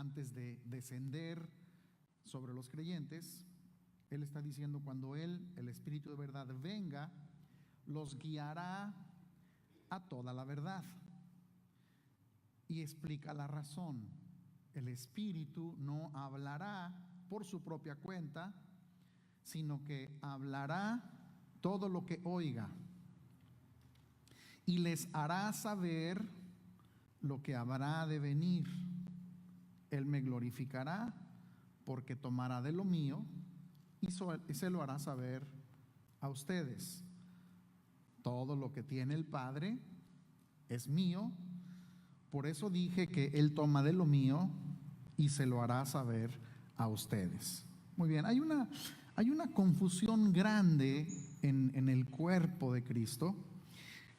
antes de descender sobre los creyentes, Él está diciendo, cuando Él, el Espíritu de verdad, venga, los guiará a toda la verdad. Y explica la razón. El Espíritu no hablará por su propia cuenta, sino que hablará todo lo que oiga y les hará saber lo que habrá de venir. Él me glorificará porque tomará de lo mío y se lo hará saber a ustedes. Todo lo que tiene el Padre es mío. Por eso dije que Él toma de lo mío y se lo hará saber a ustedes. Muy bien, hay una confusión grande en el cuerpo de Cristo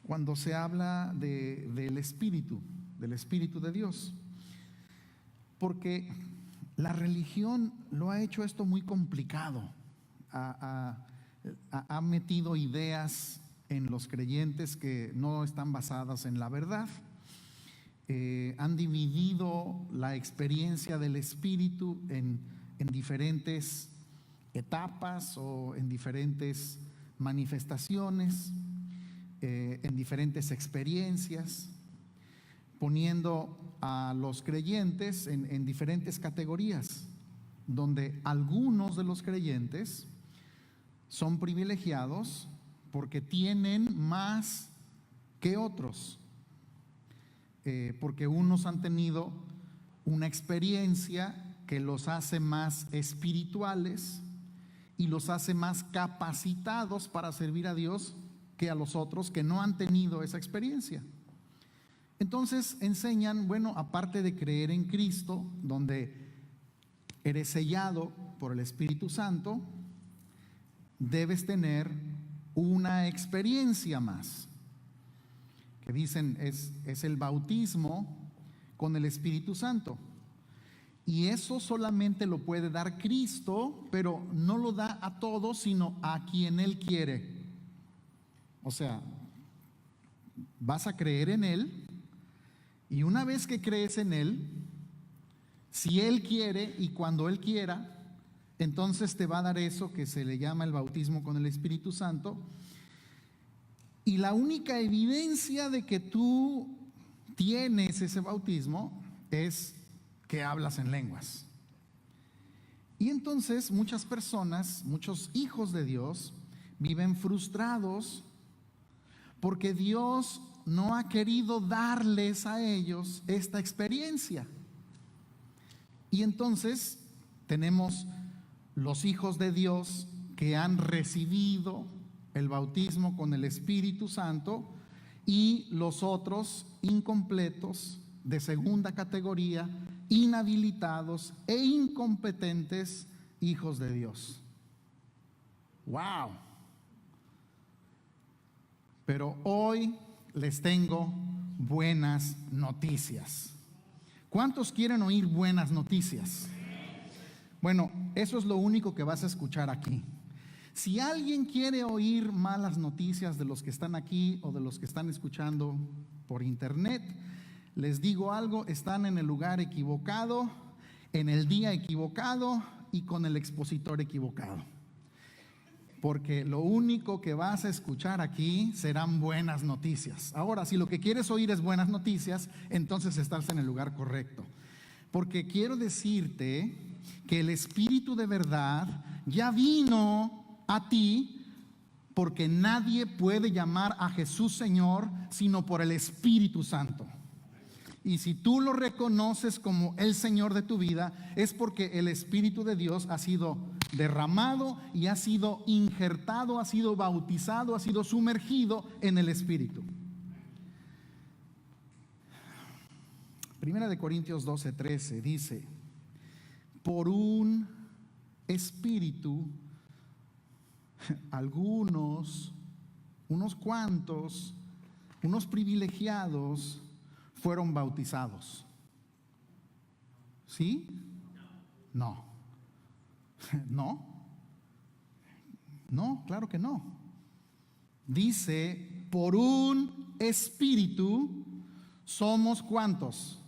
cuando se habla del Espíritu de Dios. Porque la religión lo ha hecho esto muy complicado. Ha metido ideas en los creyentes que no están basadas en la verdad. Han dividido la experiencia del Espíritu en diferentes etapas o en diferentes manifestaciones, en diferentes experiencias, poniendo a los creyentes en diferentes categorías, donde algunos de los creyentes son privilegiados porque tienen más que otros, porque unos han tenido una experiencia que los hace más espirituales y los hace más capacitados para servir a Dios que a los otros que no han tenido esa experiencia. Entonces enseñan, bueno, aparte de creer en Cristo, donde eres sellado por el Espíritu Santo, debes tener una experiencia más, que dicen es el bautismo con el Espíritu Santo. Y eso solamente lo puede dar Cristo, pero no lo da a todos, sino a quien Él quiere. O sea, vas a creer en Él, y una vez que crees en Él, si Él quiere y cuando Él quiera, entonces te va a dar eso que se le llama el bautismo con el Espíritu Santo. Y la única evidencia de que tú tienes ese bautismo es que hablas en lenguas. Y entonces muchas personas, muchos hijos de Dios, viven frustrados porque Dios no ha querido darles a ellos esta experiencia. Y entonces tenemos los hijos de Dios que han recibido el bautismo con el Espíritu Santo y los otros incompletos, de segunda categoría, inhabilitados e incompetentes hijos de Dios. ¡Wow! Pero hoy les tengo buenas noticias. ¿Cuántos quieren oír buenas noticias? Bueno, eso es lo único que vas a escuchar aquí. Si alguien quiere oír malas noticias de los que están aquí o de los que están escuchando por internet, les digo algo, están en el lugar equivocado, en el día equivocado y con el expositor equivocado. Porque lo único que vas a escuchar aquí serán buenas noticias. Ahora, si lo que quieres oír es buenas noticias, entonces estás en el lugar correcto. Porque quiero decirte que el Espíritu de verdad ya vino a ti, porque nadie puede llamar a Jesús Señor sino por el Espíritu Santo. Y si tú lo reconoces como el Señor de tu vida, es porque el Espíritu de Dios ha sido derramado y ha sido injertado, ha sido bautizado, ha sido sumergido en el Espíritu. Primera de Corintios 12:13 dice: por un espíritu, algunos, unos cuantos, unos privilegiados fueron bautizados. ¿Sí? No. ¿No? No, claro que no. Dice, por un espíritu somos ¿cuántos?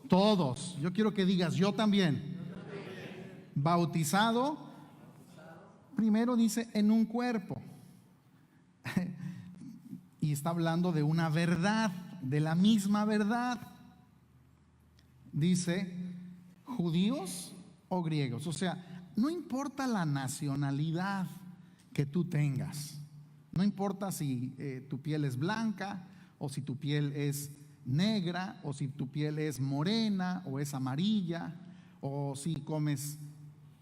Todos. Yo quiero que digas, yo también. Bautizado, primero dice, en un cuerpo. Y está hablando de una verdad, de la misma verdad. Dice, judíos o griegos. O sea, no importa la nacionalidad que tú tengas. No importa si tu piel es blanca o si tu piel es negra o si tu piel es morena o es amarilla o si comes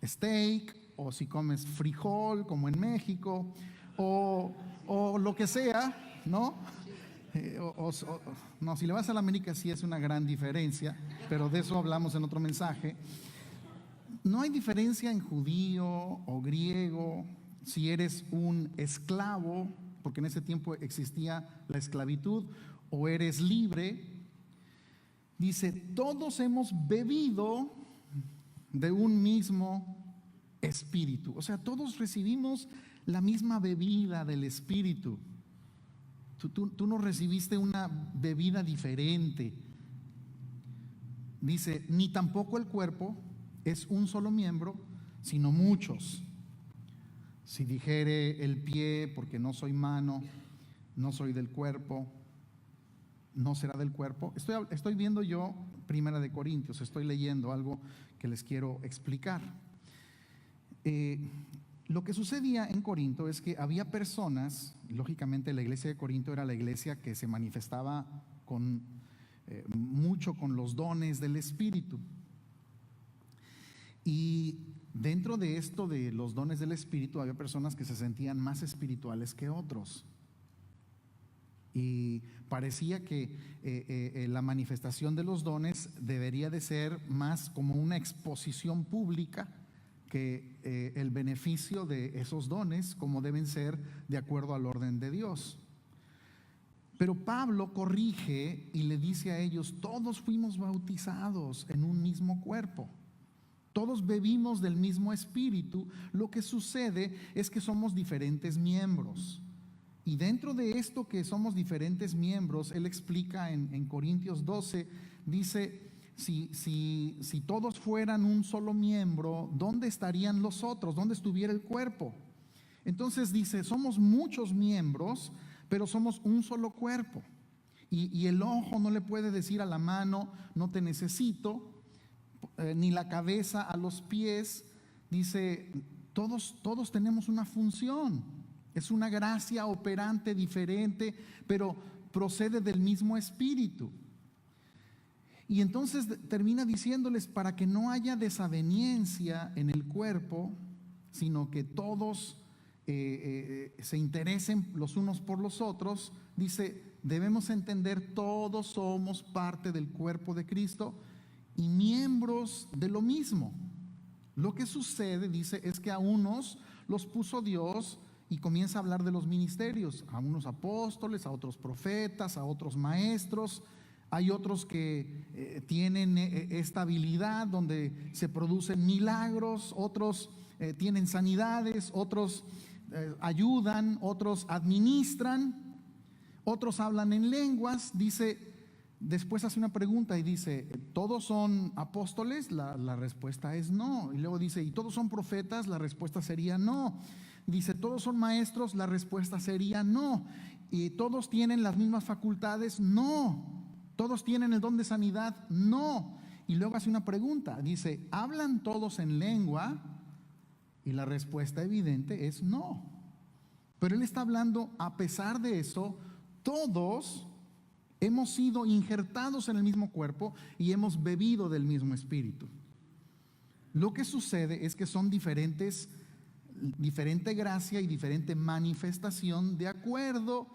steak o si comes frijol como en México o lo que sea, ¿no? No, si le vas a la América sí es una gran diferencia, pero de eso hablamos en otro mensaje. No hay diferencia en judío o griego, si eres un esclavo, porque en ese tiempo existía la esclavitud, o eres libre. Dice, todos hemos bebido de un mismo espíritu. O sea, todos recibimos la misma bebida del espíritu. Tú no recibiste una bebida diferente. Dice, ni tampoco el cuerpo es un solo miembro, sino muchos. Si dijere el pie, porque no soy mano, no soy del cuerpo, no será del cuerpo. Estoy viendo yo Primera de Corintios, estoy leyendo algo que les quiero explicar. Lo que sucedía en Corinto es que había personas, lógicamente la iglesia de Corinto era la iglesia que se manifestaba mucho con los dones del Espíritu. Y dentro de esto de los dones del Espíritu había personas que se sentían más espirituales que otros. Y parecía que la manifestación de los dones debería de ser más como una exposición pública que el beneficio de esos dones, como deben ser de acuerdo al orden de Dios. Pero Pablo corrige y le dice a ellos, todos fuimos bautizados en un mismo cuerpo. Todos bebimos del mismo espíritu. Lo que sucede es que somos diferentes miembros. Y dentro de esto que somos diferentes miembros, él explica en Corintios 12, dice, si todos fueran un solo miembro, ¿dónde estarían los otros? ¿Dónde estuviera el cuerpo? Entonces dice, somos muchos miembros, pero somos un solo cuerpo. Y el ojo no le puede decir a la mano, no te necesito, ni la cabeza a los pies. Dice, todos tenemos una función. Es una gracia operante diferente, pero procede del mismo espíritu. Y entonces termina diciéndoles, para que no haya desaveniencia en el cuerpo, sino que todos se interesen los unos por los otros, dice, debemos entender, todos somos parte del cuerpo de Cristo y miembros de lo mismo. Lo que sucede, dice, es que a unos los puso Dios, y comienza a hablar de los ministerios, a unos apóstoles, a otros profetas, a otros maestros. Hay otros que tienen esta habilidad donde se producen milagros, otros tienen sanidades, otros ayudan, otros administran, otros hablan en lenguas. Dice, después hace una pregunta y dice, ¿todos son apóstoles? La respuesta es no. Y luego dice, ¿y todos son profetas? La respuesta sería no. Dice, ¿todos son maestros? La respuesta sería no. ¿Y todos tienen las mismas facultades? No. ¿Todos tienen el don de sanidad? No. Y luego hace una pregunta, dice, ¿hablan todos en lengua? Y la respuesta evidente es no. Pero él está hablando, a pesar de eso, todos hemos sido injertados en el mismo cuerpo y hemos bebido del mismo espíritu. Lo que sucede es que son diferente gracia y diferente manifestación de acuerdo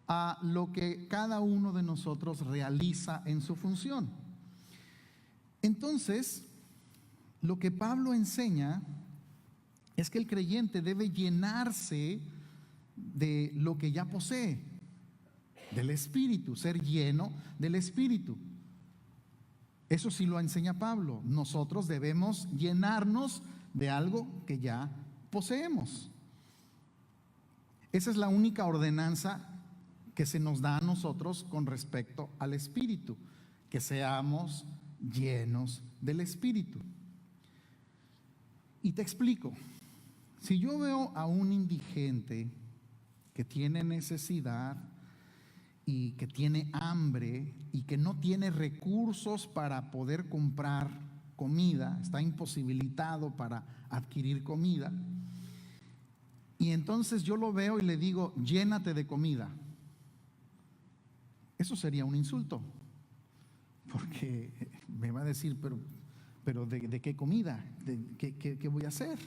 a lo que cada uno de nosotros realiza en su función. Entonces, lo que Pablo enseña es que el creyente debe llenarse de lo que ya posee, del Espíritu, ser lleno del Espíritu. Eso sí lo enseña Pablo. Nosotros debemos llenarnos de algo que ya poseemos. Esa es la única ordenanza que se nos da a nosotros con respecto al Espíritu, que seamos llenos del Espíritu. Y te explico. Si yo veo a un indigente que tiene necesidad y que tiene hambre y que no tiene recursos para poder comprar comida, está imposibilitado para adquirir comida, y entonces yo lo veo y le digo, llénate de comida, eso sería un insulto, porque me va a decir, pero ¿de qué comida? ¿Qué voy a hacer?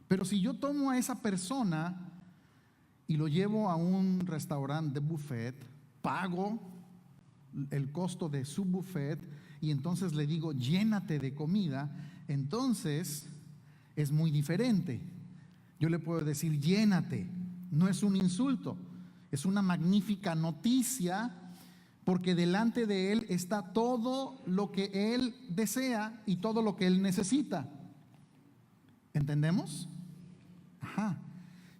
Pero si yo tomo a esa persona y lo llevo a un restaurante de buffet, pago el costo de su buffet y entonces le digo, llénate de comida, entonces es muy diferente. Yo le puedo decir, llénate, no es un insulto, es una magnífica noticia, porque delante de él está todo lo que él desea y todo lo que él necesita. ¿Entendemos? Ajá.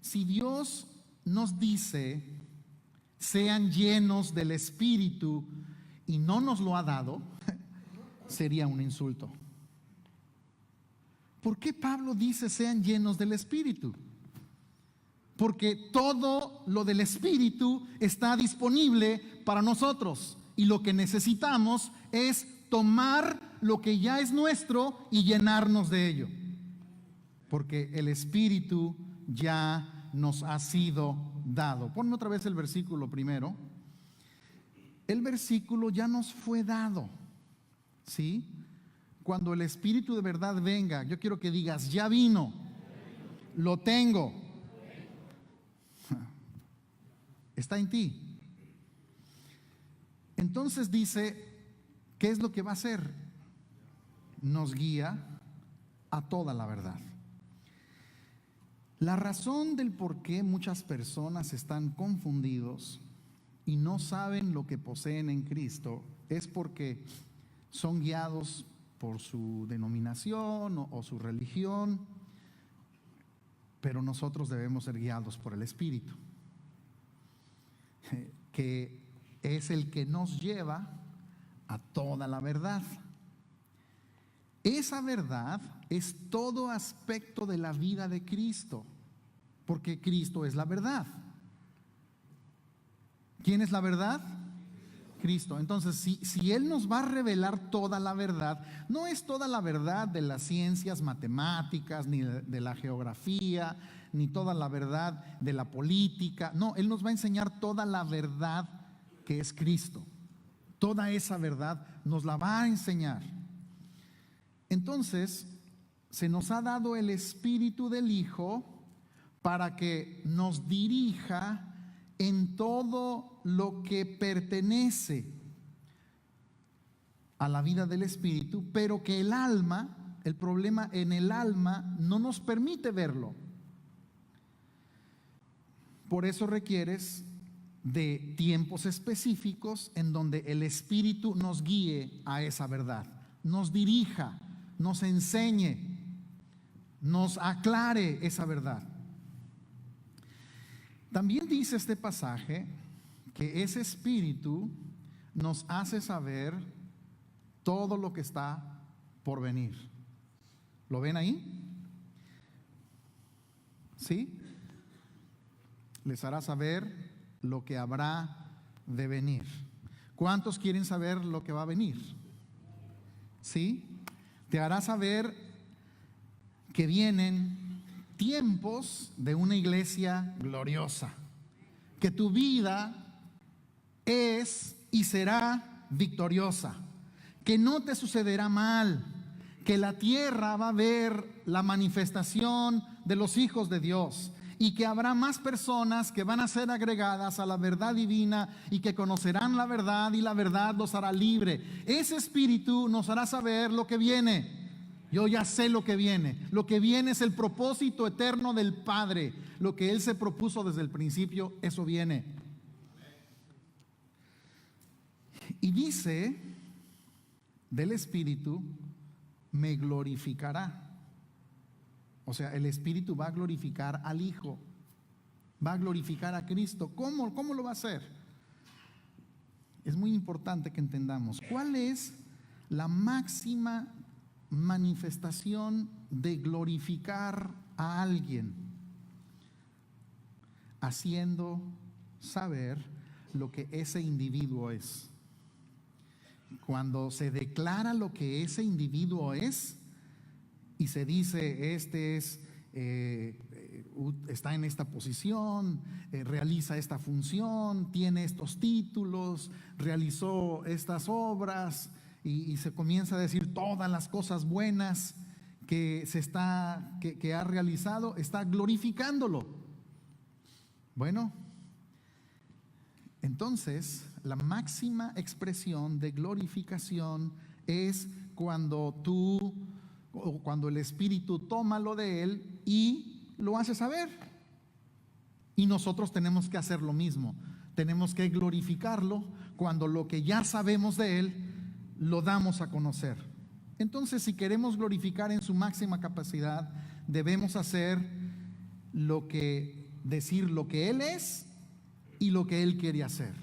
Si Dios nos dice, sean llenos del Espíritu, y no nos lo ha dado, sería un insulto. ¿Por qué Pablo dice, sean llenos del Espíritu? Porque todo lo del Espíritu está disponible para nosotros, y lo que necesitamos es tomar lo que ya es nuestro y llenarnos de ello. Porque el Espíritu ya nos ha sido dado. Ponme otra vez el versículo primero. El versículo ya nos fue dado, ¿sí? Cuando el Espíritu de verdad venga, yo quiero que digas, ya vino, lo tengo, está en ti. Entonces dice, ¿qué es lo que va a hacer? Nos guía a toda la verdad. La razón del por qué muchas personas están confundidos y no saben lo que poseen en Cristo es porque son guiados por su denominación o su religión, pero nosotros debemos ser guiados por el Espíritu, que es el que nos lleva a toda la verdad. Esa verdad es todo aspecto de la vida de Cristo, porque Cristo es la verdad. ¿Quién es la verdad? Cristo. Entonces, si Él nos va a revelar toda la verdad, no es toda la verdad de las ciencias matemáticas, ni de la geografía, ni toda la verdad de la política. No, Él nos va a enseñar toda la verdad que es Cristo. Toda esa verdad nos la va a enseñar. Entonces, se nos ha dado el Espíritu del Hijo para que nos dirija en todo lo que pertenece a la vida del Espíritu, pero que el alma, el problema en el alma no nos permite verlo. Por eso requieres de tiempos específicos en donde el Espíritu nos guíe a esa verdad, nos dirija, nos enseñe, nos aclare esa verdad. También dice este pasaje que ese Espíritu nos hace saber todo lo que está por venir. ¿Lo ven ahí? ¿Sí? Les hará saber lo que habrá de venir. ¿Cuántos quieren saber lo que va a venir? ¿Sí? Te hará saber que vienen tiempos de una iglesia gloriosa, que tu vida es y será victoriosa, que no te sucederá mal, que la tierra va a ver la manifestación de los hijos de Dios y que habrá más personas que van a ser agregadas a la verdad divina y que conocerán la verdad y la verdad los hará libre. Ese Espíritu nos hará saber lo que viene. Yo ya sé lo que viene. Lo que viene es el propósito eterno del Padre. Lo que Él se propuso desde el principio, eso viene. Y dice del Espíritu, me glorificará. O sea, el Espíritu va a glorificar al Hijo, va a glorificar a Cristo. ¿Cómo lo va a hacer? es muy importante que entendamos cuál es la máxima manifestación de glorificar a alguien: haciendo saber lo que ese individuo es. Cuando se declara lo que ese individuo es y se dice, este es, está en esta posición, realiza esta función, tiene estos títulos, realizó estas obras, y se comienza a decir todas las cosas buenas que ha realizado, está glorificándolo. Bueno, entonces la máxima expresión de glorificación es cuando el Espíritu toma lo de Él y lo hace saber. Y nosotros tenemos que hacer lo mismo. Tenemos que glorificarlo cuando lo que ya sabemos de Él lo damos a conocer. Entonces, si queremos glorificar en su máxima capacidad, debemos decir lo que Él es y lo que Él quiere hacer.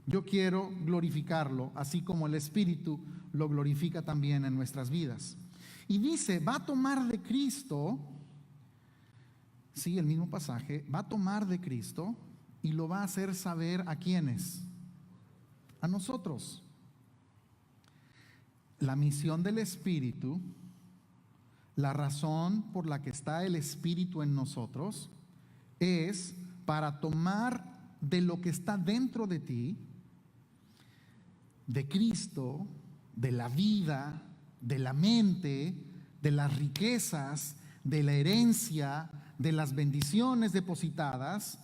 Yo quiero glorificarlo, así como el Espíritu lo glorifica también en nuestras vidas. Y dice, va a tomar de Cristo, sí, el mismo pasaje, va a tomar de Cristo y lo va a hacer saber ¿a quiénes? A nosotros. La misión del Espíritu, la razón por la que está el Espíritu en nosotros, es para tomar de lo que está dentro de ti, de Cristo, de la vida, de la mente, de las riquezas, de la herencia, de las bendiciones depositadas,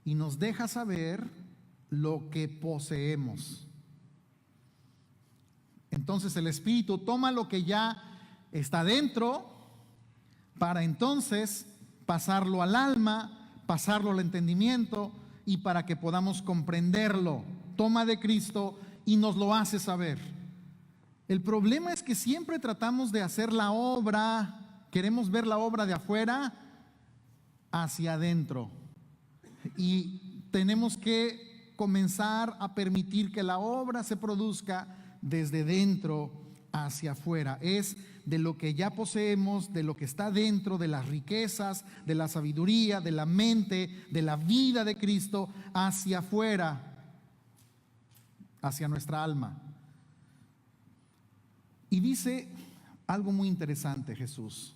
y nos deja saber lo que poseemos. Entonces el Espíritu toma lo que ya está dentro para entonces pasarlo al alma, pasarlo al entendimiento y para que podamos comprenderlo. Toma de Cristo y nos lo hace saber. El problema es que siempre tratamos de hacer la obra, queremos ver la obra de afuera hacia adentro, y tenemos que comenzar a permitir que la obra se produzca desde dentro hacia afuera. Es de lo que ya poseemos, de lo que está dentro, de las riquezas, de la sabiduría, de la mente, de la vida de Cristo, hacia afuera, hacia nuestra alma. Y dice algo muy interesante Jesús,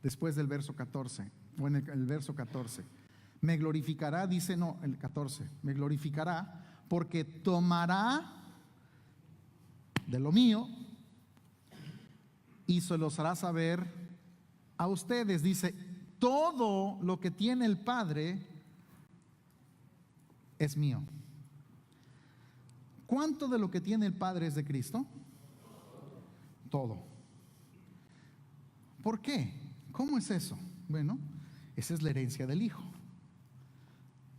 después del verso 14, o en el verso 14. Me glorificará, dice, no, el 14, me glorificará porque tomará de lo mío y se los hará saber a ustedes. Dice, todo lo que tiene el Padre es mío. ¿Cuánto de lo que tiene el Padre es de Cristo? Todo. ¿Por qué? ¿Cómo es eso? Bueno, esa es la herencia del Hijo.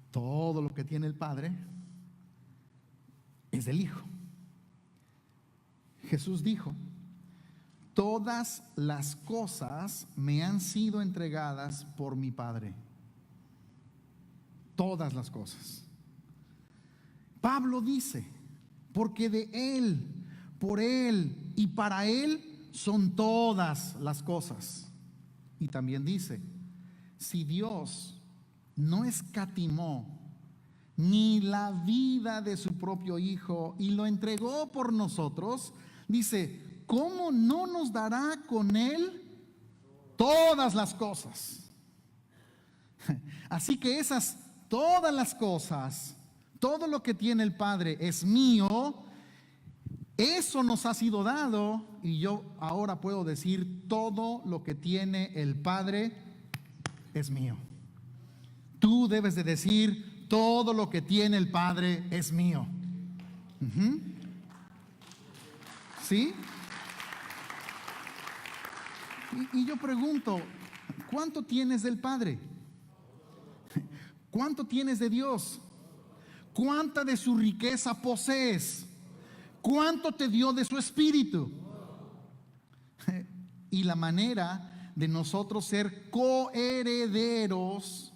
Todo lo que tiene el Padre es del Hijo. Jesús dijo, todas las cosas me han sido entregadas por mi Padre. Todas las cosas. Pablo dice, porque de Él, por Él y para Él son todas las cosas. Y también dice, si Dios no escatimó ni la vida de su propio Hijo y lo entregó por nosotros, dice, ¿cómo no nos dará con Él todas las cosas? Así que todas las cosas, todo lo que tiene el Padre es mío. Eso nos ha sido dado, y yo ahora puedo decir, todo lo que tiene el Padre es mío. Tú debes de decir, todo lo que tiene el Padre es mío. ¿Sí? Y yo pregunto, ¿cuánto tienes del Padre? ¿Cuánto tienes de Dios? ¿Cuánta de su riqueza posees? ¿Cuánto te dio de su Espíritu? Y la manera de nosotros ser coherederos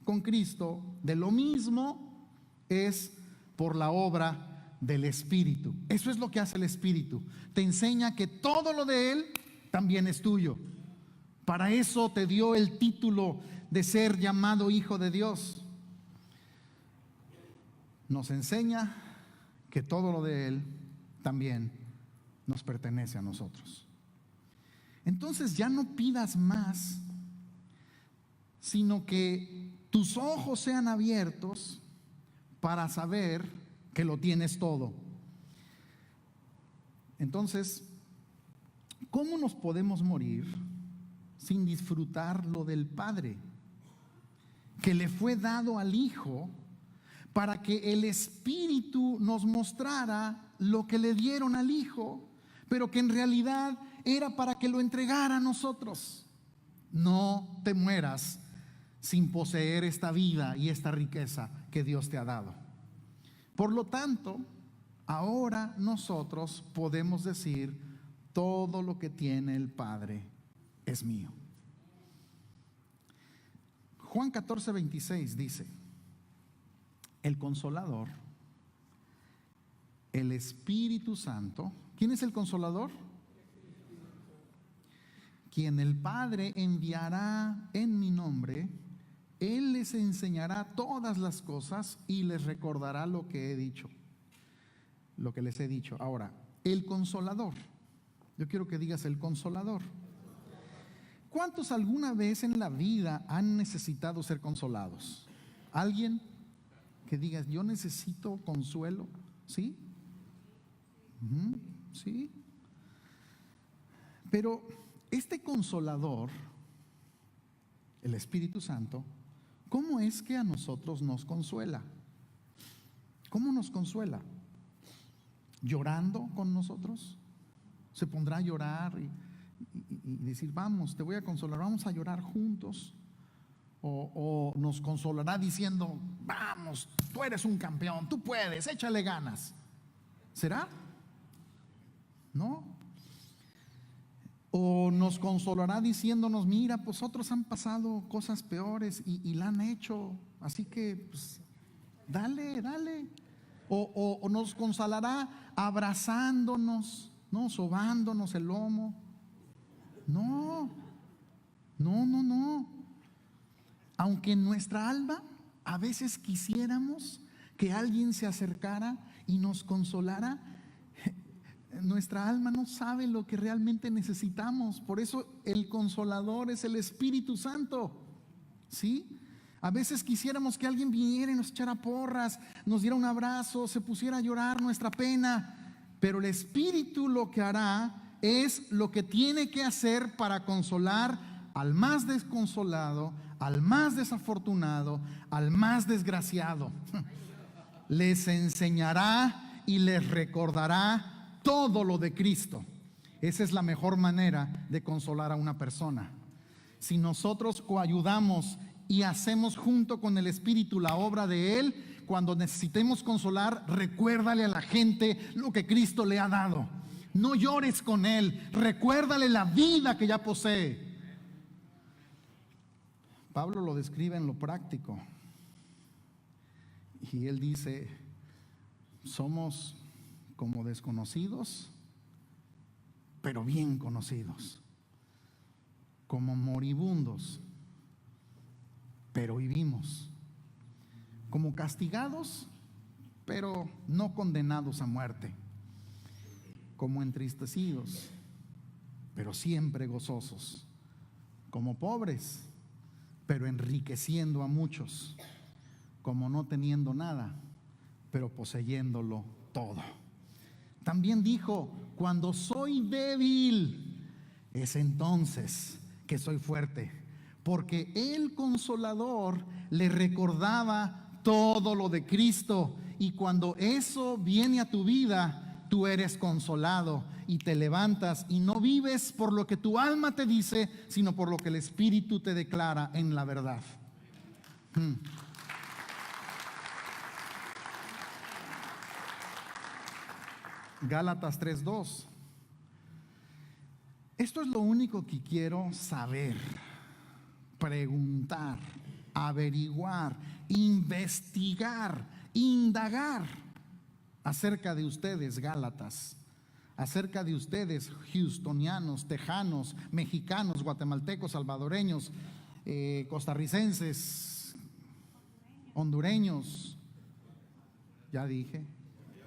con Cristo, de lo mismo es por la obra del Espíritu. Eso es lo que hace el Espíritu. Te enseña que todo lo de Él también es tuyo. Para eso te dio el título de ser llamado hijo de Dios. Nos enseña que todo lo de Él también nos pertenece a nosotros. Entonces ya no pidas más, sino que tus ojos sean abiertos para saber que lo tienes todo. Entonces, ¿cómo nos podemos morir sin disfrutar lo del Padre, que le fue dado al Hijo para que el Espíritu nos mostrara lo que le dieron al Hijo, pero que en realidad era para que lo entregara a nosotros? No te mueras sin poseer esta vida y esta riqueza que Dios te ha dado. Por lo tanto, ahora nosotros podemos decir: todo lo que tiene el Padre es mío. Juan 14:26 dice: el Consolador, el Espíritu Santo. ¿Quién es el Consolador? Quien el Padre enviará en mi nombre, Él les enseñará todas las cosas y les recordará lo que he dicho, lo que les he dicho. Ahora, el Consolador. Yo quiero que digas: el Consolador. ¿Cuántos alguna vez en la vida han necesitado ser consolados? ¿Alguien que diga: yo necesito consuelo? ¿Sí? Sí. Pero este Consolador, el Espíritu Santo, ¿cómo es que a nosotros nos consuela? ¿Cómo nos consuela? ¿Llorando con nosotros? ¿Se pondrá a llorar y decir: vamos, te voy a consolar, vamos a llorar juntos? ¿O nos consolará diciendo: vamos, tú eres un campeón, tú puedes, échale ganas? ¿Será? ¿No? ¿O nos consolará diciéndonos: mira, pues otros han pasado cosas peores y la han hecho, así que pues, dale? ¿O nos consolará abrazándonos, ¿no? Sobándonos el lomo? No. Aunque en nuestra alma a veces quisiéramos que alguien se acercara y nos consolara, nuestra alma no sabe lo que realmente necesitamos. Por eso el Consolador es el Espíritu Santo. ¿Sí? A veces quisiéramos que alguien viniera y nos echara porras, nos diera un abrazo, se pusiera a llorar nuestra pena. Pero el Espíritu lo que hará es lo que tiene que hacer para consolar al más desconsolado, al más desafortunado, al más desgraciado. Les enseñará y les recordará todo lo de Cristo. Esa es la mejor manera de consolar a una persona. Si nosotros coayudamos y hacemos junto con el Espíritu la obra de Él, cuando necesitemos consolar, recuérdale a la gente lo que Cristo le ha dado. No llores con Él, recuérdale la vida que ya posee. Pablo lo describe en lo práctico. Y él dice: somos como desconocidos, pero bien conocidos. Como moribundos, pero vivimos. Como castigados, pero no condenados a muerte. Como entristecidos, pero siempre gozosos. Como pobres, pero enriqueciendo a muchos. Como no teniendo nada, pero poseyéndolo todo. También dijo: cuando soy débil, es entonces que soy fuerte. Porque el Consolador le recordaba todo lo de Cristo. Y cuando eso viene a tu vida, tú eres consolado y te levantas y no vives por lo que tu alma te dice, sino por lo que el Espíritu te declara en la verdad. Gálatas 3:2. Esto es lo único que quiero saber, preguntar, averiguar, investigar, indagar acerca de ustedes, Gálatas, acerca de ustedes, houstonianos, tejanos, mexicanos, guatemaltecos, salvadoreños, costarricenses, hondureños, ya dije,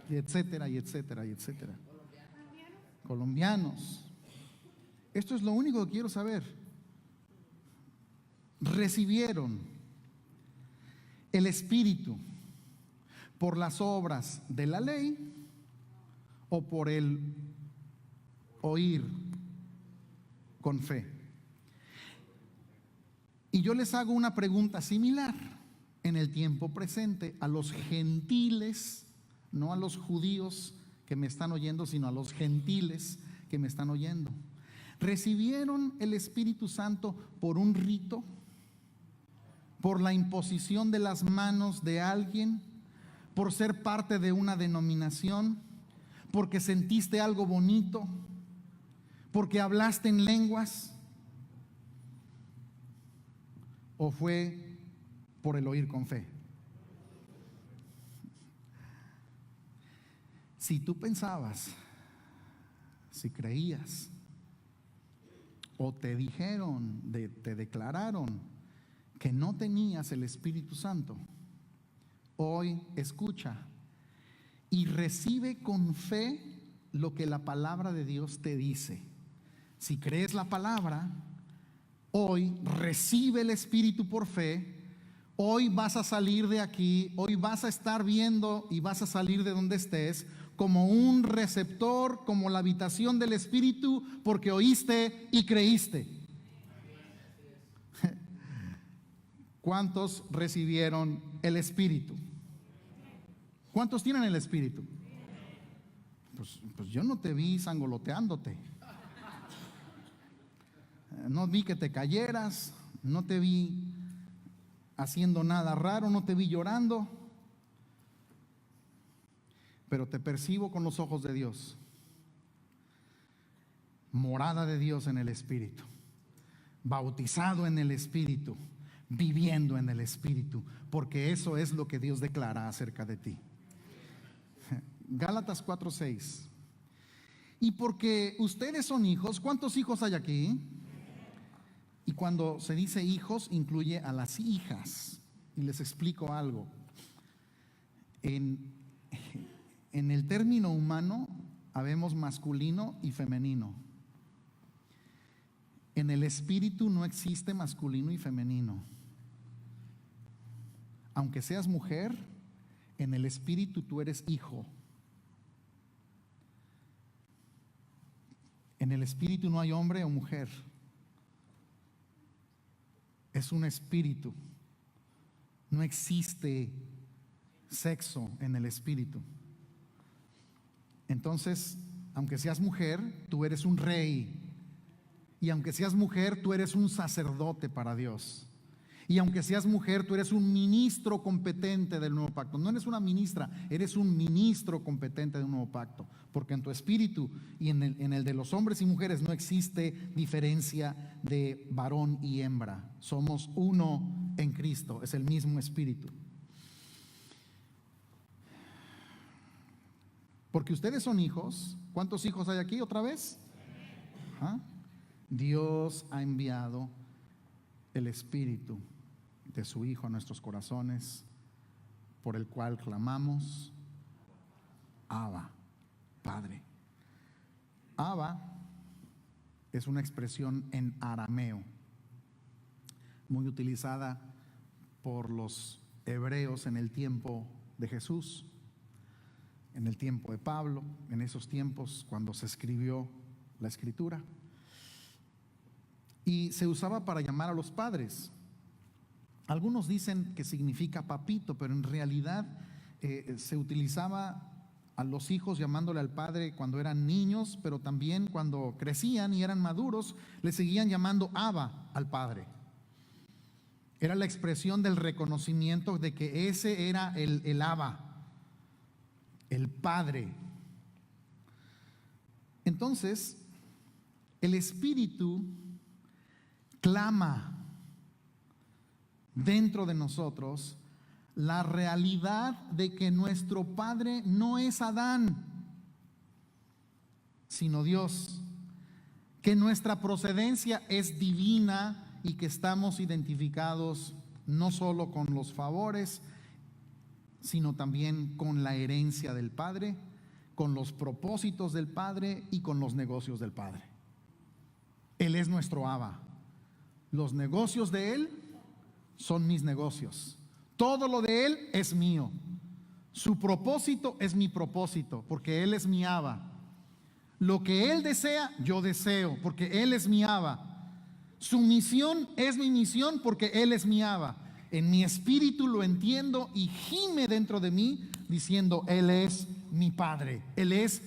y etcétera, y etcétera, y etcétera. Colombianos. Esto es lo único que quiero saber. ¿Recibieron el Espíritu por las obras de la ley o por el oír con fe? Y yo les hago una pregunta similar en el tiempo presente a los gentiles, no a los judíos que me están oyendo, sino a los gentiles que me están oyendo. ¿Recibieron el Espíritu Santo por un rito? ¿Por la imposición de las manos de alguien? ¿Por ser parte de una denominación? ¿Porque sentiste algo bonito? ¿Porque hablaste en lenguas? ¿O fue por el oír con fe? Si tú pensabas, si creías, o te dijeron, te declararon que no tenías el Espíritu Santo, hoy escucha y recibe con fe lo que la palabra de Dios te dice. Si crees la palabra, hoy recibe el Espíritu por fe. Hoy vas a salir de aquí, hoy vas a estar viendo y vas a salir de donde estés como un receptor, como la habitación del Espíritu, porque oíste y creíste. ¿Cuántos recibieron el Espíritu? ¿Cuántos tienen el Espíritu? Pues yo no te vi sangoloteándote. No vi que te cayeras, no te vi haciendo nada raro, no te vi llorando, pero te percibo con los ojos de Dios, morada de Dios en el Espíritu, bautizado en el Espíritu, viviendo en el Espíritu, porque eso es lo que Dios declara acerca de ti. Gálatas 4:6. Y porque ustedes son hijos, ¿cuántos hijos hay aquí? Y cuando se dice hijos, incluye a las hijas. Y les explico algo. En el término humano, habemos masculino y femenino. En el Espíritu no existe masculino y femenino. Aunque seas mujer, en el Espíritu tú eres hijo. En el Espíritu no hay hombre o mujer. Es un espíritu. No existe sexo en el Espíritu. Entonces, aunque seas mujer, tú eres un rey. Y aunque seas mujer, tú eres un sacerdote para Dios. Y aunque seas mujer, tú eres un ministro competente del nuevo pacto. No eres una ministra, eres un ministro competente del nuevo pacto. Porque en tu espíritu y en el de los hombres y mujeres no existe diferencia de varón y hembra. Somos uno en Cristo, es el mismo espíritu. Porque ustedes son hijos. ¿Cuántos hijos hay aquí otra vez? ¿Ah? Dios ha enviado el Espíritu de su Hijo a nuestros corazones, por el cual clamamos, Abba, Padre. Abba es una expresión en arameo, muy utilizada por los hebreos en el tiempo de Jesús, en el tiempo de Pablo, en esos tiempos cuando se escribió la Escritura. Y se usaba para llamar a los padres. Algunos dicen que significa papito, pero en realidad se utilizaba a los hijos llamándole al padre cuando eran niños, pero también cuando crecían y eran maduros, le seguían llamando Abba al padre. Era la expresión del reconocimiento de que ese era el Abba, el padre. Entonces, el Espíritu clama dentro de nosotros la realidad de que nuestro Padre no es Adán, sino Dios, que nuestra procedencia es divina y que estamos identificados no solo con los favores, sino también con la herencia del Padre, con los propósitos del Padre y con los negocios del Padre. Él es nuestro Abba. Los negocios de Él son mis negocios. Todo lo de Él es mío. Su propósito es mi propósito, porque Él es mi Abba. Lo que Él desea, yo deseo, porque Él es mi Abba. Su misión es mi misión, porque Él es mi Abba. En mi espíritu lo entiendo y gime dentro de mí diciendo: Él es mi Padre. Él es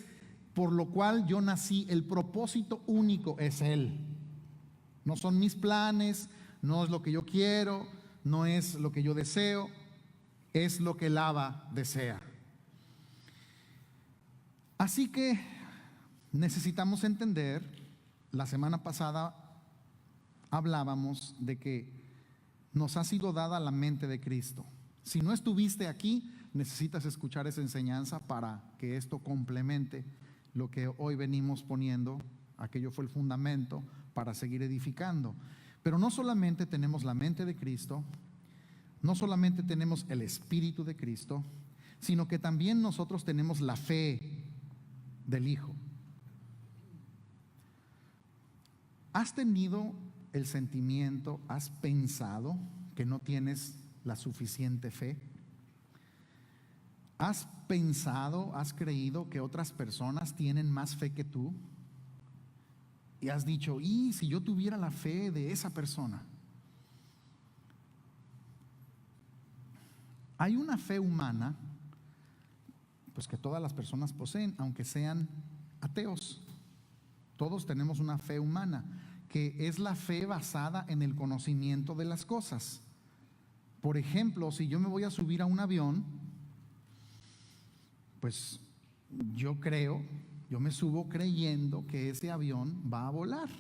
por lo cual yo nací. El propósito único es Él. No son mis planes, no es lo que yo quiero, no es lo que yo deseo, es lo que el Abba desea. Así que necesitamos entender, la semana pasada hablábamos de que nos ha sido dada la mente de Cristo. Si no estuviste aquí, necesitas escuchar esa enseñanza para que esto complemente lo que hoy venimos poniendo. Aquello fue el fundamento para seguir edificando. Pero no solamente tenemos la mente de Cristo, no solamente tenemos el Espíritu de Cristo, sino que también nosotros tenemos la fe del Hijo. ¿Has tenido el sentimiento, has pensado que no tienes la suficiente fe? ¿Has pensado, has creído que otras personas tienen más fe que tú? Y has dicho: ¿y si yo tuviera la fe de esa persona? Hay una fe humana, pues que todas las personas poseen, aunque sean ateos. Todos tenemos una fe humana, que es la fe basada en el conocimiento de las cosas. Por ejemplo, si yo me voy a subir a un avión, pues yo me subo creyendo que ese avión va a volar.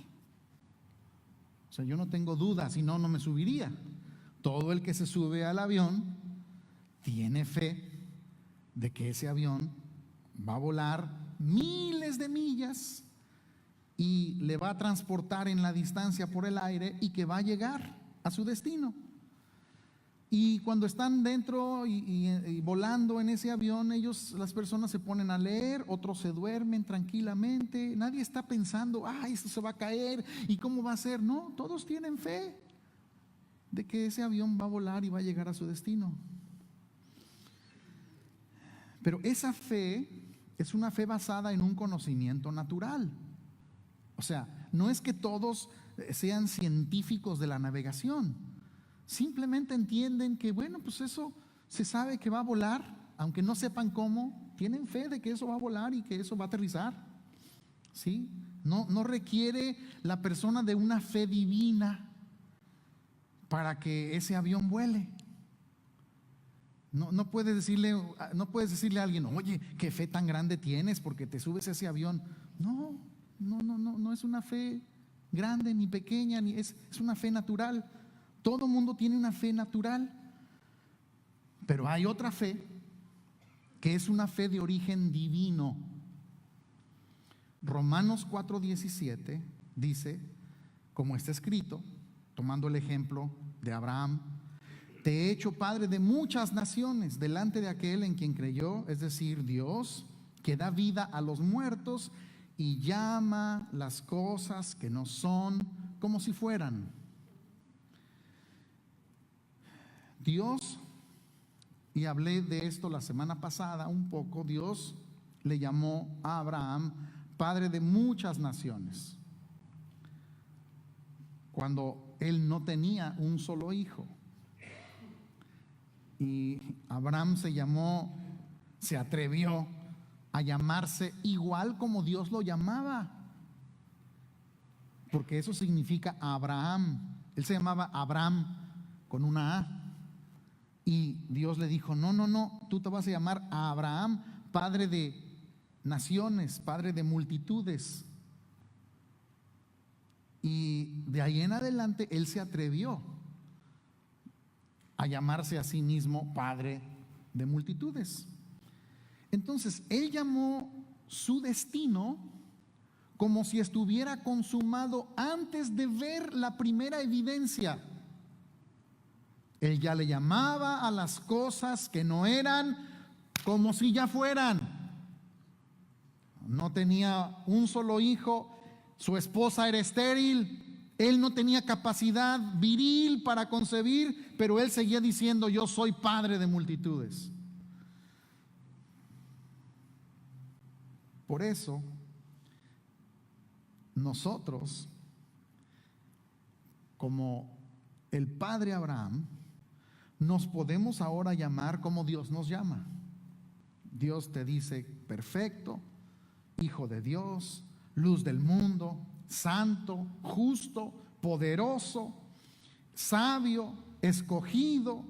O sea, yo no tengo duda, si no, no me subiría. Todo el que se sube al avión tiene fe de que ese avión va a volar miles de millas y le va a transportar en la distancia por el aire y que va a llegar a su destino. Y cuando están dentro y volando en ese avión, las personas se ponen a leer, otros se duermen tranquilamente. Nadie está pensando: esto se va a caer y cómo va a ser. No, todos tienen fe de que ese avión va a volar y va a llegar a su destino. Pero esa fe es una fe basada en un conocimiento natural. O sea, no es que todos sean científicos de la navegación. Simplemente entienden que, bueno, pues eso se sabe que va a volar, aunque no sepan cómo, tienen fe de que eso va a volar y que eso va a aterrizar. ¿Sí? No requiere la persona de una fe divina para que ese avión vuele. No puedes decirle a alguien: oye, qué fe tan grande tienes porque te subes a ese avión. No es una fe grande ni pequeña, es una fe natural. Todo mundo tiene una fe natural. Pero hay otra fe que es una fe de origen divino. Romanos 4:17 dice, como está escrito, tomando el ejemplo de Abraham: te he hecho padre de muchas naciones delante de aquel en quien creyó, es decir, Dios, que da vida a los muertos y llama las cosas que no son como si fueran. Dios, y hablé de esto la semana pasada un poco, Dios le llamó a Abraham padre de muchas naciones, cuando él no tenía un solo hijo. Y Abraham se atrevió a llamarse igual como Dios lo llamaba, porque eso significa Abraham. Él se llamaba Abraham con una A. Y Dios le dijo: no, tú te vas a llamar a Abraham, padre de naciones, padre de multitudes. Y de ahí en adelante él se atrevió a llamarse a sí mismo Padre de multitudes. Entonces, Él llamó su destino como si estuviera consumado antes de ver la primera evidencia. Él ya le llamaba a las cosas que no eran como si ya fueran. No tenía un solo hijo, su esposa era estéril, él no tenía capacidad viril para concebir, pero él seguía diciendo: yo soy padre de multitudes. Por eso, nosotros, como el padre Abraham, nos podemos ahora llamar como Dios nos llama. Dios te dice: perfecto, hijo de Dios, luz del mundo, santo, justo, poderoso, sabio, escogido,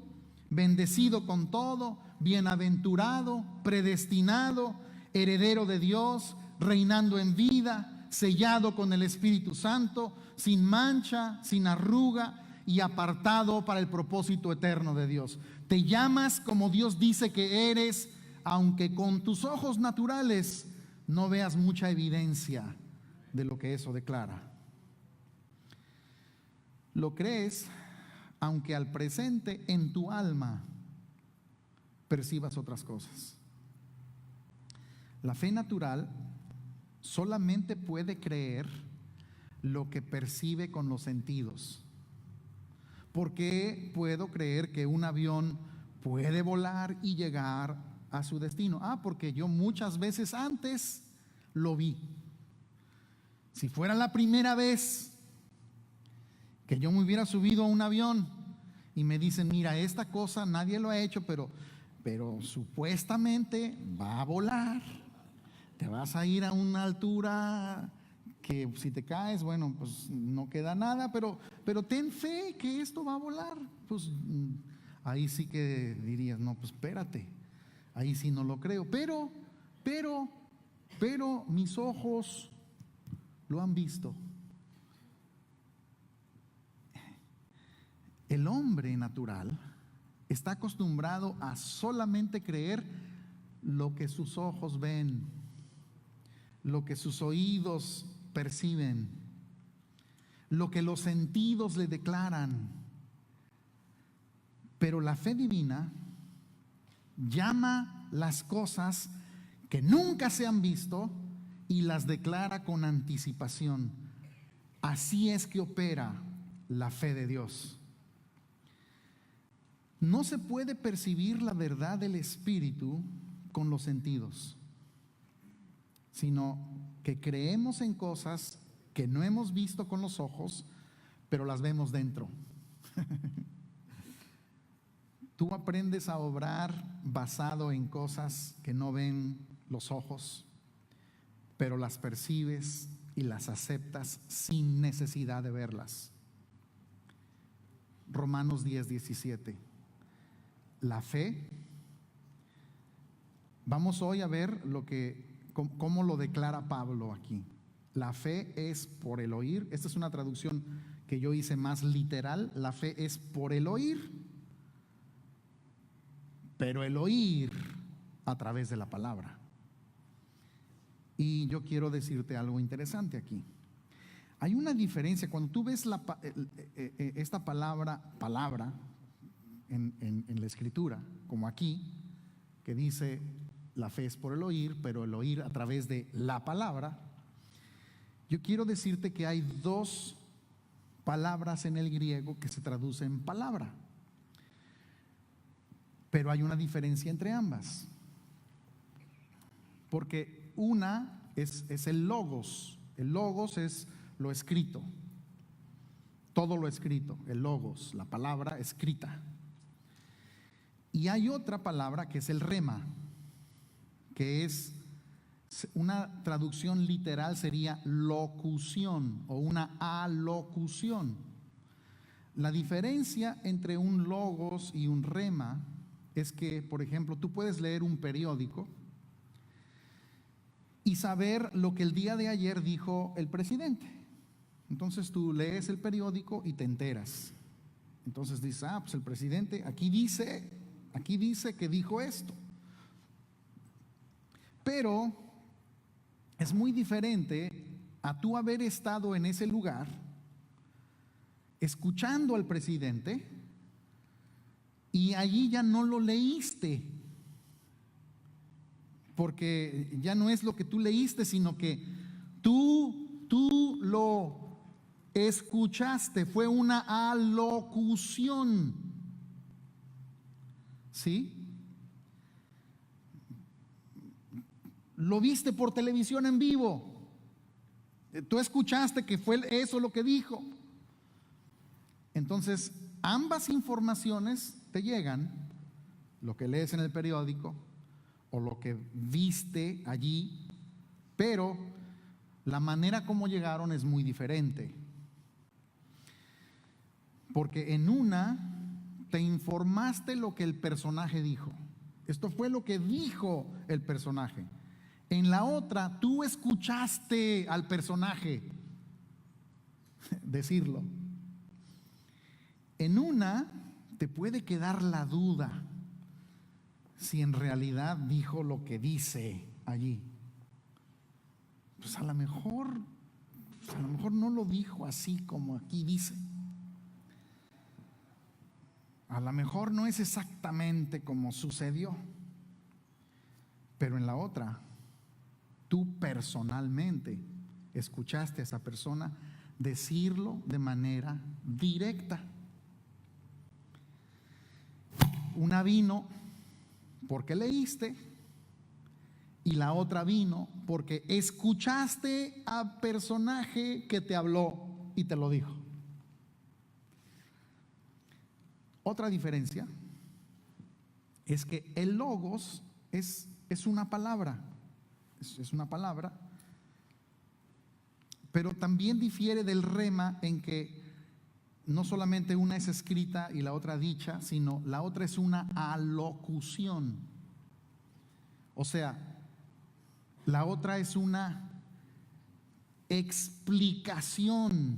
bendecido con todo, bienaventurado, predestinado, heredero de Dios, reinando en vida, sellado con el Espíritu Santo, sin mancha, sin arruga y apartado para el propósito eterno de Dios. Te llamas como Dios dice que eres, aunque con tus ojos naturales no veas mucha evidencia de lo que eso declara. Lo crees, aunque al presente en tu alma percibas otras cosas. La fe natural solamente puede creer lo que percibe con los sentidos. ¿Por qué puedo creer que un avión puede volar y llegar a su destino? Porque yo muchas veces antes lo vi. Si fuera la primera vez que yo me hubiera subido a un avión y me dicen: mira, esta cosa nadie lo ha hecho, pero supuestamente va a volar, te vas a ir a una altura que si te caes, bueno, pues no queda nada, pero ten fe que esto va a volar. Pues ahí sí que dirías: no, pues espérate, ahí sí no lo creo, pero mis ojos lo han visto. El hombre natural está acostumbrado a solamente creer lo que sus ojos ven, lo que sus oídos perciben, lo que los sentidos le declaran. Pero la fe divina llama las cosas que nunca se han visto y las declara con anticipación. Así es que opera la fe de Dios. No se puede percibir la verdad del Espíritu con los sentidos, sino que creemos en cosas que no hemos visto con los ojos, pero las vemos dentro. Tú aprendes a obrar basado en cosas que no ven los ojos, pero las percibes y las aceptas sin necesidad de verlas. Romanos 10:17. La fe, vamos hoy a ver cómo lo declara Pablo aquí. La fe es por el oír. Esta es una traducción que yo hice más literal. La fe es por el oír, pero el oír a través de la palabra. Y yo quiero decirte algo interesante aquí. Hay una diferencia cuando tú ves esta palabra en la Escritura, como aquí, que dice: la fe es por el oír, pero el oír a través de la palabra. Yo quiero decirte que hay dos palabras en el griego que se traducen palabra, pero hay una diferencia entre ambas, porque una es el logos. El logos es lo escrito, todo lo escrito, el logos, la palabra escrita. Y hay otra palabra que es el rema, que es una traducción literal, sería locución o una alocución. La diferencia entre un logos y un rema es que, por ejemplo, tú puedes leer un periódico y saber lo que el día de ayer dijo el presidente. Entonces tú lees el periódico y te enteras. Entonces dice, pues el presidente aquí dice que dijo esto. Pero es muy diferente a tú haber estado en ese lugar, escuchando al presidente, y allí ya no lo leíste, porque ya no es lo que tú leíste, sino que tú lo escuchaste, fue una alocución, ¿sí? Lo viste por televisión en vivo, tú escuchaste que fue eso lo que dijo. Entonces, ambas informaciones te llegan, lo que lees en el periódico o lo que viste allí, pero la manera como llegaron es muy diferente. Porque en una te informaste lo que el personaje dijo. Esto fue lo que dijo el personaje. En la otra, tú escuchaste al personaje decirlo. En una te puede quedar la duda si en realidad dijo lo que dice allí. Pues a lo mejor no lo dijo así como aquí dice. A lo mejor no es exactamente como sucedió. Pero en la otra, tú personalmente escuchaste a esa persona decirlo de manera directa. Una vino porque leíste y la otra vino porque escuchaste al personaje que te habló y te lo dijo. Otra diferencia es que el logos es una palabra, es una palabra, pero también difiere del rema en que no solamente una es escrita y la otra dicha, sino la otra es una alocución. O sea, la otra es una explicación,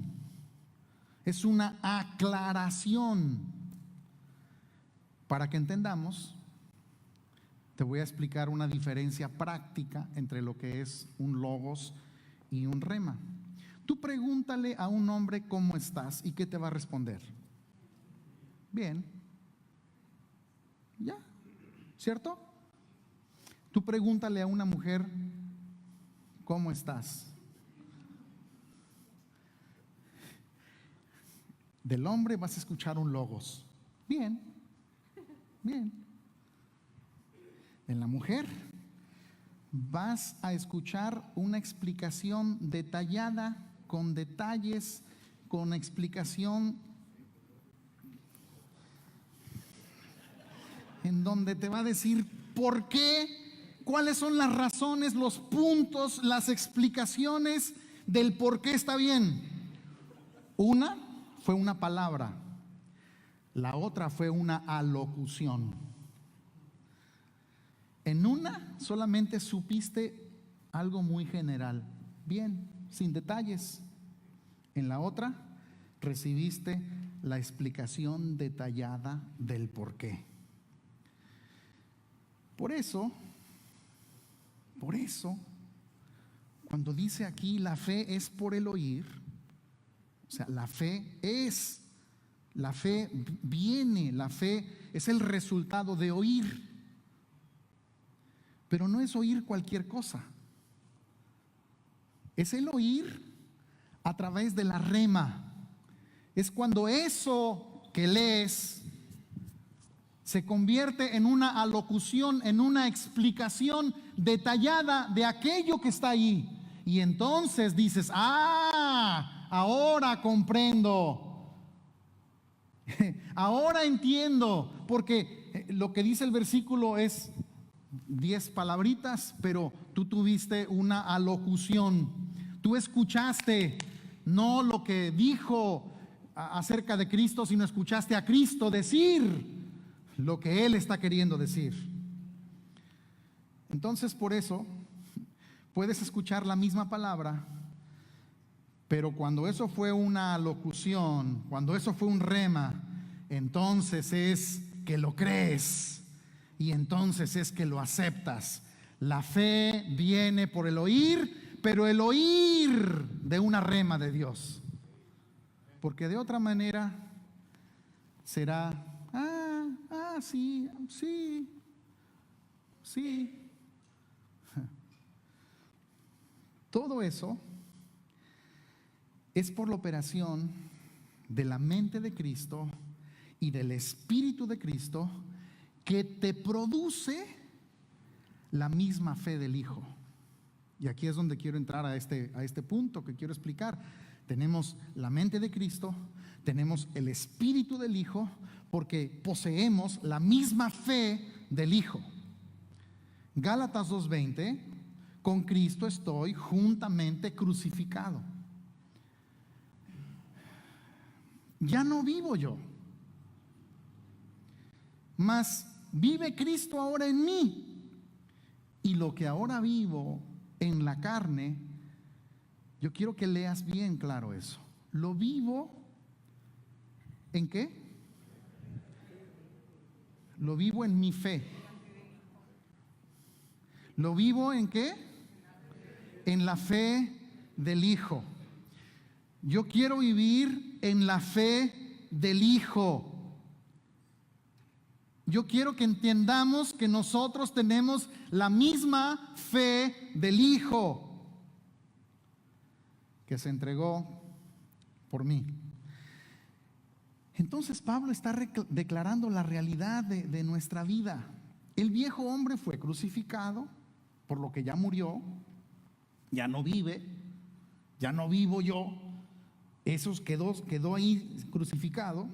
es una aclaración. Para que entendamos, te voy a explicar una diferencia práctica entre lo que es un logos y un rema. Tú pregúntale a un hombre cómo estás y qué te va a responder. Bien. Ya, ¿cierto? Tú pregúntale a una mujer cómo estás. Del hombre vas a escuchar un logos. Bien, bien. De la mujer vas a escuchar una explicación detallada, con detalles, con explicación en donde te va a decir por qué, cuáles son las razones, los puntos, las explicaciones del por qué está bien. Una fue una palabra, la otra fue una alocución. En una solamente supiste algo muy general, bien, sin detalles. En la otra recibiste la explicación detallada del por qué. Por eso, cuando dice aquí la fe es por el oír, o sea, la fe viene, la fe es el resultado de oír. Pero no es oír cualquier cosa. Es el oír a través de la rema. Es cuando eso que lees se convierte en una alocución, en una explicación detallada de aquello que está ahí. Y entonces dices, ahora comprendo. Ahora entiendo. Porque lo que dice el versículo es 10 palabritas, pero tú tuviste una alocución. Tú escuchaste no lo que dijo acerca de Cristo, sino escuchaste a Cristo decir lo que Él está queriendo decir. Entonces, por eso puedes escuchar la misma palabra, pero cuando eso fue una alocución, cuando eso fue un rema, entonces es que lo crees y entonces es que lo aceptas. La fe viene por el oír, pero el oír de una rema de Dios. Porque de otra manera será, sí. Todo eso es por la operación de la mente de Cristo y del Espíritu de Cristo, que te produce la misma fe del Hijo. Y aquí es donde quiero entrar a este punto que quiero explicar. Tenemos la mente de Cristo, tenemos el Espíritu del Hijo, porque poseemos la misma fe del Hijo. Gálatas 2:20, con Cristo estoy juntamente crucificado. Ya no vivo yo, mas vive Cristo ahora en mí. Y lo que ahora vivo en la carne, yo quiero que leas bien claro eso. Lo vivo ¿en qué? Lo vivo en mi fe. ¿Lo vivo en qué? En la fe del Hijo. Yo quiero vivir en la fe del Hijo. Yo quiero que entendamos que nosotros tenemos la misma fe del Hijo que se entregó por mí. Entonces Pablo está declarando la realidad de nuestra vida. El viejo hombre fue crucificado, por lo que ya murió, ya no vive, ya no vivo yo. Eso quedó ahí crucificado.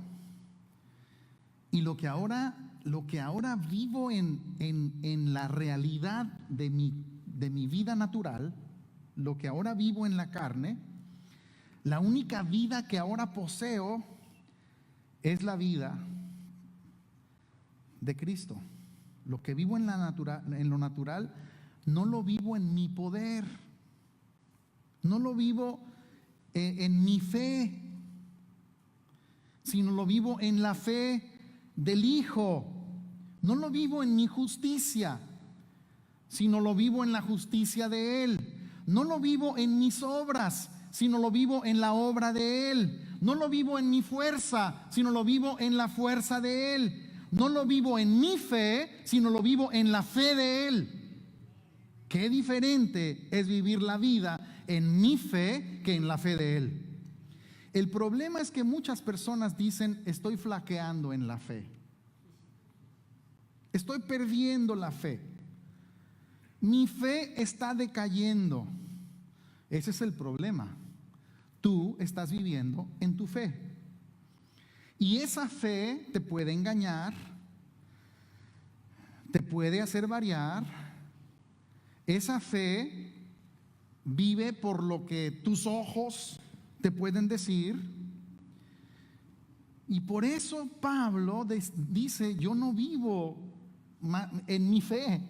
Y lo que ahora vivo en la realidad de mi vida natural, lo que ahora vivo en la carne, la única vida que ahora poseo es la vida de Cristo. Lo que vivo en lo natural, no lo vivo en mi poder, no lo vivo en mi fe, sino lo vivo en la fe del Hijo. No lo vivo en mi justicia, sino lo vivo en la justicia de Él. No lo vivo en mis obras, sino lo vivo en la obra de Él. No lo vivo en mi fuerza, sino lo vivo en la fuerza de Él. No lo vivo en mi fe, sino lo vivo en la fe de Él. Qué diferente es vivir la vida en mi fe que en la fe de Él. El problema es que muchas personas dicen: estoy flaqueando en la fe, estoy perdiendo la fe, mi fe está decayendo. Ese es el problema. Tú estás viviendo en tu fe, y esa fe te puede engañar, te puede hacer variar. Esa fe vive por lo que tus ojos te pueden decir. Y por eso Pablo dice: yo no vivo en mi fe,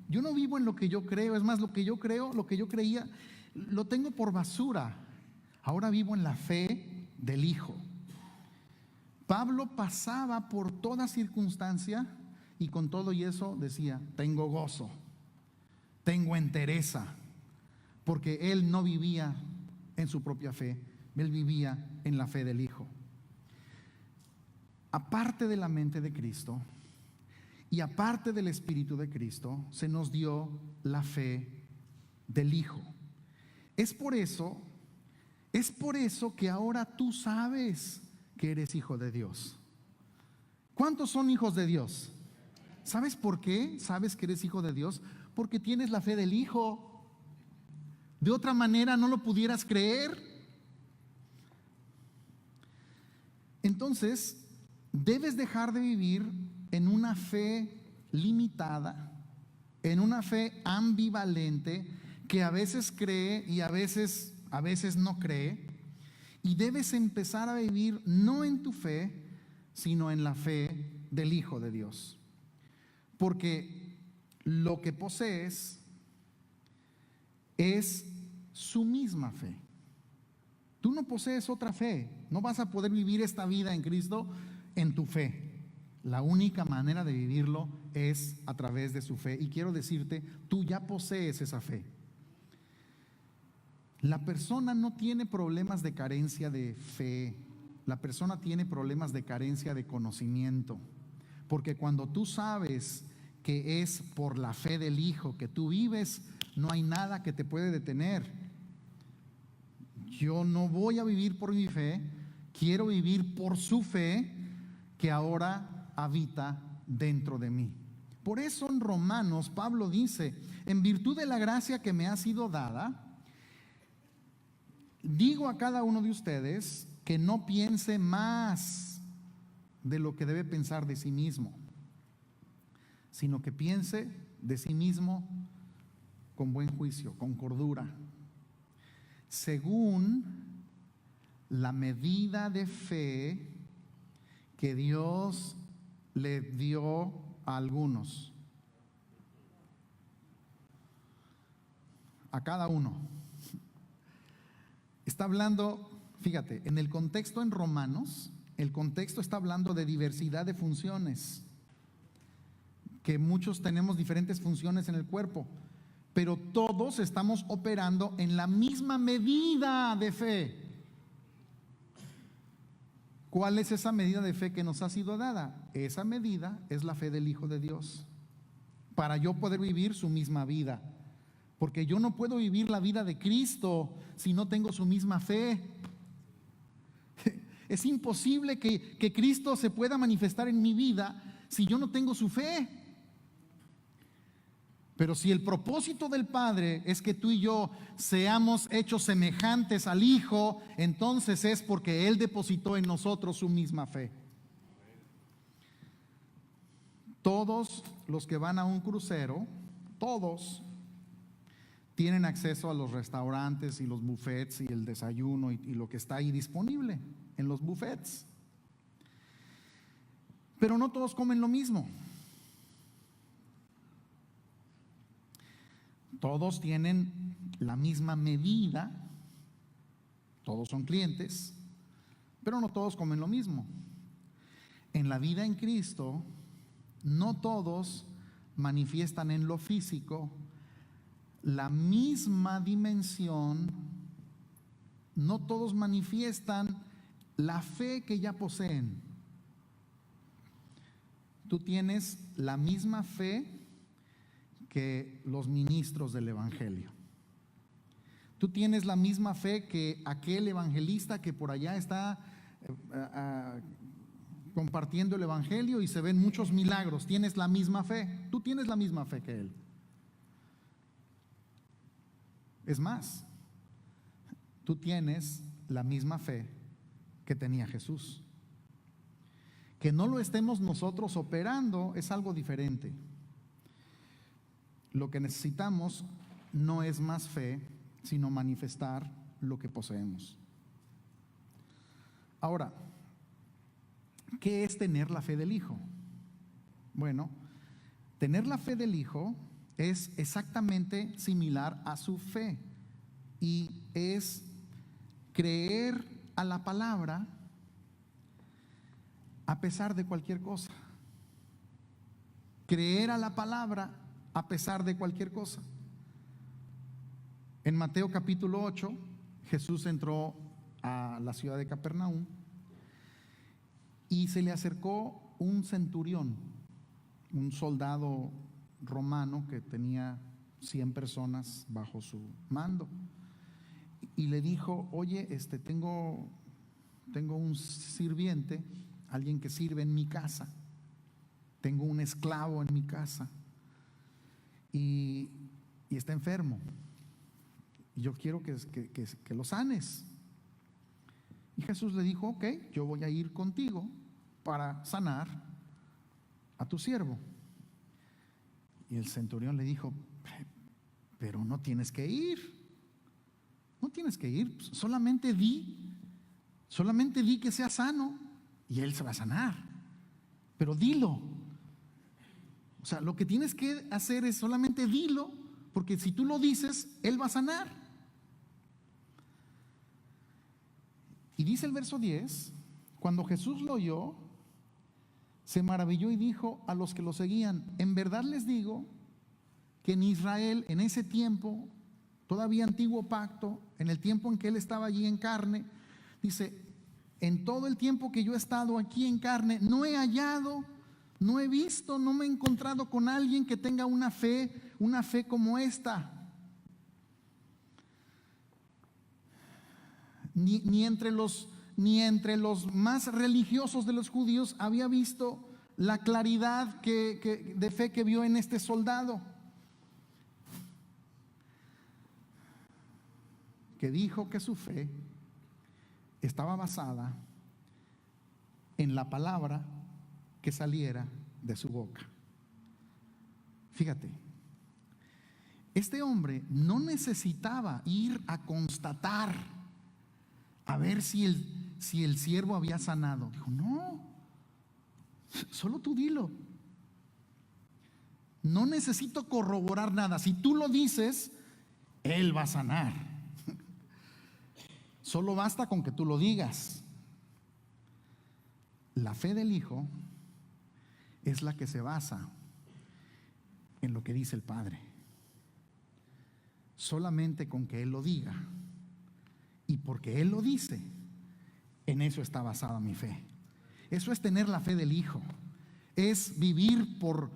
yo no vivo en lo que yo creo. Es más, lo que yo creo, lo que yo creía, lo tengo por basura. Ahora vivo en la fe del Hijo. Pablo pasaba por toda circunstancia y con todo y eso decía: tengo gozo, tengo entereza, porque él no vivía en su propia fe, él vivía en la fe del Hijo. Aparte de la mente de Cristo y aparte del Espíritu de Cristo, se nos dio la fe del Hijo. Es por eso que ahora tú sabes que eres hijo de Dios. ¿Cuántos son hijos de Dios? ¿Sabes por qué sabes que eres hijo de Dios? Porque tienes la fe del Hijo. De otra manera no lo pudieras creer. Entonces, debes dejar de vivir en una fe limitada, en una fe ambivalente, que a veces cree y a veces no cree. Y debes empezar a vivir no en tu fe, sino en la fe del Hijo de Dios. Porque lo que posees es su misma fe. Tú no posees otra fe. No vas a poder vivir esta vida en Cristo en tu fe. La única manera de vivirlo es a través de su fe. Y quiero decirte, tú ya posees esa fe. La persona no tiene problemas de carencia de fe. La persona tiene problemas de carencia de conocimiento. Porque cuando tú sabes que es por la fe del Hijo que tú vives, no hay nada que te puede detener. Yo no voy a vivir por mi fe, quiero vivir por su fe que ahora habita dentro de mí. Por eso en Romanos Pablo dice: en virtud de la gracia que me ha sido dada, digo a cada uno de ustedes que no piense más de lo que debe pensar de sí mismo, sino que piense de sí mismo con buen juicio, con cordura, según la medida de fe que Dios le dio a algunos, a cada uno. Está hablando, fíjate, en el contexto en Romanos, el contexto está hablando de diversidad de funciones, que muchos tenemos diferentes funciones en el cuerpo, pero todos estamos operando en la misma medida de fe. ¿Cuál es esa medida de fe que nos ha sido dada? Esa medida es la fe del Hijo de Dios, para yo poder vivir su misma vida. Porque yo no puedo vivir la vida de Cristo si no tengo su misma fe. Es imposible que Cristo se pueda manifestar en mi vida si yo no tengo su fe. Pero si el propósito del Padre es que tú y yo seamos hechos semejantes al Hijo, entonces es porque Él depositó en nosotros su misma fe. Todos los que van a un crucero, todos tienen acceso a los restaurantes y los buffets y el desayuno y lo que está ahí disponible en los buffets. Pero no todos comen lo mismo. Todos tienen la misma medida, todos son clientes, pero no todos comen lo mismo. En la vida en Cristo, no todos manifiestan en lo físico la misma dimensión, no todos manifiestan la fe que ya poseen. Tú tienes la misma fe que los ministros del Evangelio. Tú tienes la misma fe que aquel evangelista que por allá está compartiendo el Evangelio y se ven muchos milagros. Tienes la misma fe. Tú tienes la misma fe que él. Es más, tú tienes la misma fe que tenía Jesús. Que no lo estemos nosotros operando es algo diferente. Lo que necesitamos no es más fe, sino manifestar lo que poseemos. Ahora, ¿qué es tener la fe del Hijo? Bueno, tener la fe del Hijo es exactamente similar a su fe y es creer a la palabra a pesar de cualquier cosa. Creer a la palabra a pesar de cualquier cosa. En Mateo capítulo 8, Jesús entró a la ciudad de Capernaum y se le acercó un centurión, un soldado romano que tenía 100 personas bajo su mando, y le dijo: oye, tengo un sirviente, alguien que sirve en mi casa, tengo un esclavo en mi casa y está enfermo, y yo quiero que lo sanes. Y Jesús le dijo: ok, yo voy a ir contigo para sanar a tu siervo. Y el centurión le dijo: pero no tienes que ir, solamente di que sea sano y él se va a sanar, pero dilo. O sea, lo que tienes que hacer es solamente dilo, porque si tú lo dices, él va a sanar. Y dice el verso 10, cuando Jesús lo oyó, se maravilló y dijo a los que lo seguían: en verdad les digo que en Israel, en ese tiempo, todavía antiguo pacto, en el tiempo en que él estaba allí en carne, dice, en todo el tiempo que yo he estado aquí en carne, no he hallado, no he visto, no me he encontrado con alguien que tenga una fe como esta. Ni entre los más religiosos de los judíos había visto la claridad de fe que vio en este soldado, que dijo que su fe estaba basada en la palabra que saliera de su boca. Fíjate, este hombre no necesitaba ir a constatar a ver si el siervo había sanado. Dijo, no, solo tú dilo. No necesito corroborar nada. Si tú lo dices, él va a sanar. Solo basta con que tú lo digas. La fe del Hijo es la que se basa en lo que dice el Padre. Solamente con que Él lo diga, y porque Él lo dice, en eso está basada mi fe. Eso es tener la fe del Hijo. Es vivir por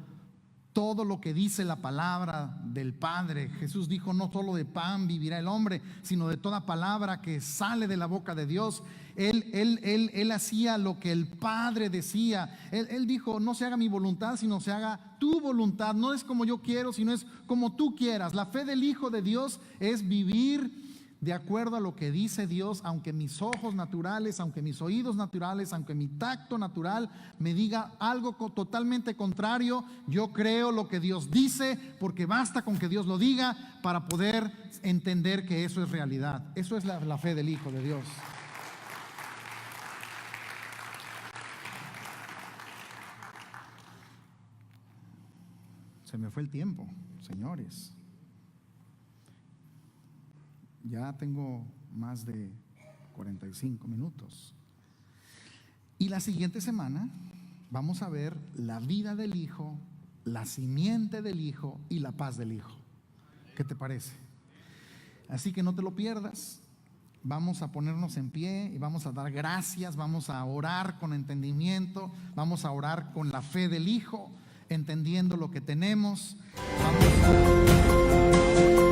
todo lo que dice la palabra del Padre. Jesús dijo, no solo de pan vivirá el hombre, sino de toda palabra que sale de la boca de Dios. Él hacía lo que el Padre decía. Él dijo, no se haga mi voluntad, sino se haga tu voluntad. No es como yo quiero, sino es como tú quieras. La fe del Hijo de Dios es vivir de acuerdo a lo que dice Dios, aunque mis ojos naturales, aunque mis oídos naturales, aunque mi tacto natural me diga algo totalmente contrario. Yo creo lo que Dios dice, porque basta con que Dios lo diga para poder entender que eso es realidad. Eso es la fe del Hijo de Dios. Se me fue el tiempo, señores. Ya tengo más de 45 minutos. Y la siguiente semana vamos a ver la vida del Hijo, la simiente del Hijo y la paz del Hijo. ¿Qué te parece? Así que no te lo pierdas. Vamos a ponernos en pie y vamos a dar gracias, vamos a orar con entendimiento, vamos a orar con la fe del Hijo, entendiendo lo que tenemos. Vamos a